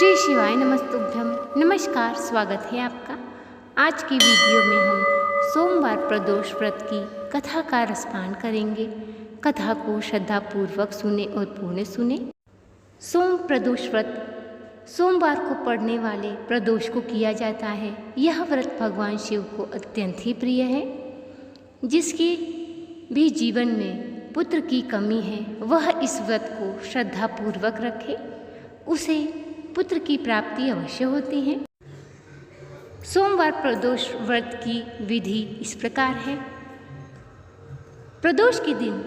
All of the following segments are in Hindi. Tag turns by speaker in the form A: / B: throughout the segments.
A: श्री शिवाय नमस्तुभ्यम। नमस्कार, स्वागत है आपका। आज की वीडियो में हम सोमवार प्रदोष व्रत की कथा का रसपान करेंगे। कथा को श्रद्धापूर्वक सुने और पूर्ण सुने। सोम प्रदोष व्रत सोमवार को पड़ने वाले प्रदोष को किया जाता है। यह व्रत भगवान शिव को अत्यंत ही प्रिय है। जिसके भी जीवन में पुत्र की कमी है वह इस व्रत को श्रद्धापूर्वक रखे, उसे पुत्र की प्राप्ति अवश्य होती है। सोमवार प्रदोष व्रत की विधि इस प्रकार है। प्रदोष के दिन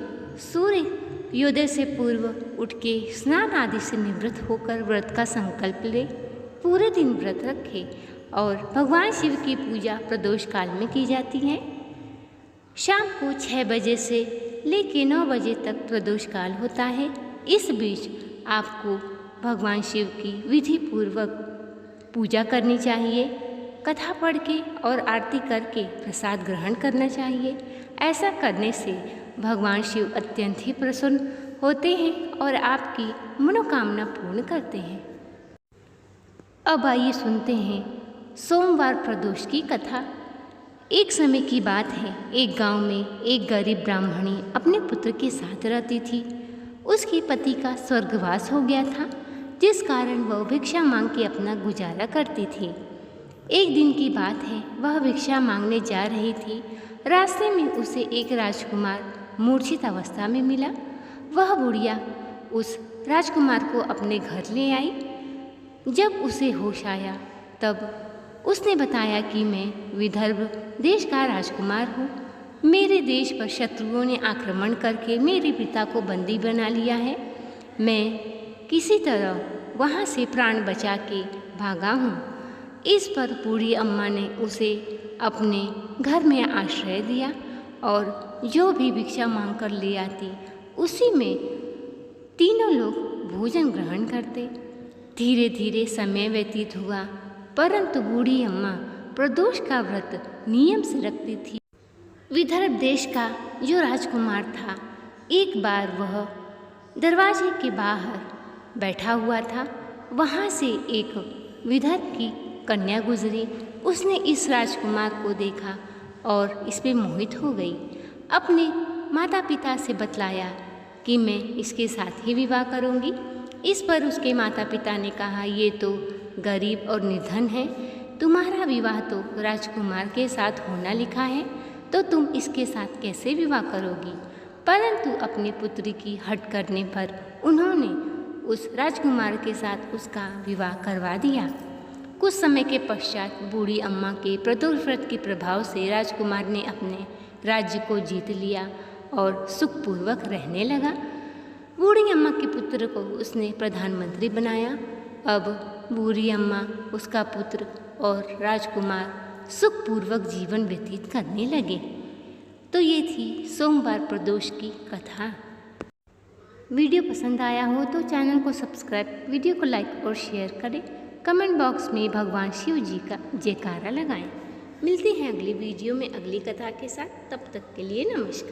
A: सूर्योदय से पूर्व उठ के स्नान आदि से निवृत्त होकर व्रत का संकल्प ले, पूरे दिन व्रत रखे और भगवान शिव की पूजा प्रदोष काल में की जाती है। शाम को 6 बजे से लेकर 9 बजे तक प्रदोष काल होता है। इस बीच आपको भगवान शिव की विधि पूर्वक पूजा करनी चाहिए। कथा पढ़ के और आरती करके प्रसाद ग्रहण करना चाहिए। ऐसा करने से भगवान शिव अत्यंत ही प्रसन्न होते हैं और आपकी मनोकामना पूर्ण करते हैं। अब आइए सुनते हैं सोमवार प्रदोष की कथा। एक समय की बात है, एक गांव में एक गरीब ब्राह्मणी अपने पुत्र के साथ रहती थी। उसके पति का स्वर्गवास हो गया था, जिस कारण वह भिक्षा मांग के अपना गुजारा करती थी। एक दिन की बात है, वह भिक्षा मांगने जा रही थी। रास्ते में उसे एक राजकुमार मूर्छित अवस्था में मिला। वह बुढ़िया उस राजकुमार को अपने घर ले आई। जब उसे होश आया तब उसने बताया कि मैं विदर्भ देश का राजकुमार हूँ। मेरे देश पर शत्रुओं ने आक्रमण करके मेरे पिता को बंदी बना लिया है। मैं किसी तरह वहाँ से प्राण बचा के भागा हूँ। इस पर बूढ़ी अम्मा ने उसे अपने घर में आश्रय दिया और जो भी भिक्षा मांग कर ले आती उसी में तीनों लोग भोजन ग्रहण करते। धीरे धीरे समय व्यतीत हुआ, परंतु बूढ़ी अम्मा प्रदोष का व्रत नियम से रखती थी। विदर्भ देश का जो राजकुमार था, एक बार वह दरवाजे के बाहर बैठा हुआ था। वहाँ से एक विदर्भ की कन्या गुजरी। उसने इस राजकुमार को देखा और इस पे मोहित हो गई। अपने माता पिता से बतलाया कि मैं इसके साथ ही विवाह करूँगी। इस पर उसके माता पिता ने कहा, ये तो गरीब और निर्धन है, तुम्हारा विवाह तो राजकुमार के साथ होना लिखा है, तो तुम इसके साथ कैसे विवाह करोगी। परंतु अपने पुत्री की हट करने पर उन्होंने उस राजकुमार के साथ उसका विवाह करवा दिया। कुछ समय के पश्चात बूढ़ी अम्मा के प्रदोष व्रत के प्रभाव से राजकुमार ने अपने राज्य को जीत लिया और सुखपूर्वक रहने लगा। बूढ़ी अम्मा के पुत्र को उसने प्रधानमंत्री बनाया। अब बूढ़ी अम्मा, उसका पुत्र और राजकुमार सुखपूर्वक जीवन व्यतीत करने लगे। तो ये थी सोमवार प्रदोष की कथा। वीडियो पसंद आया हो तो चैनल को सब्सक्राइब, वीडियो को लाइक और शेयर करें। कमेंट बॉक्स में भगवान शिव जी का जयकारा लगाएं। मिलते हैं अगली वीडियो में अगली कथा के साथ। तब तक के लिए नमस्कार।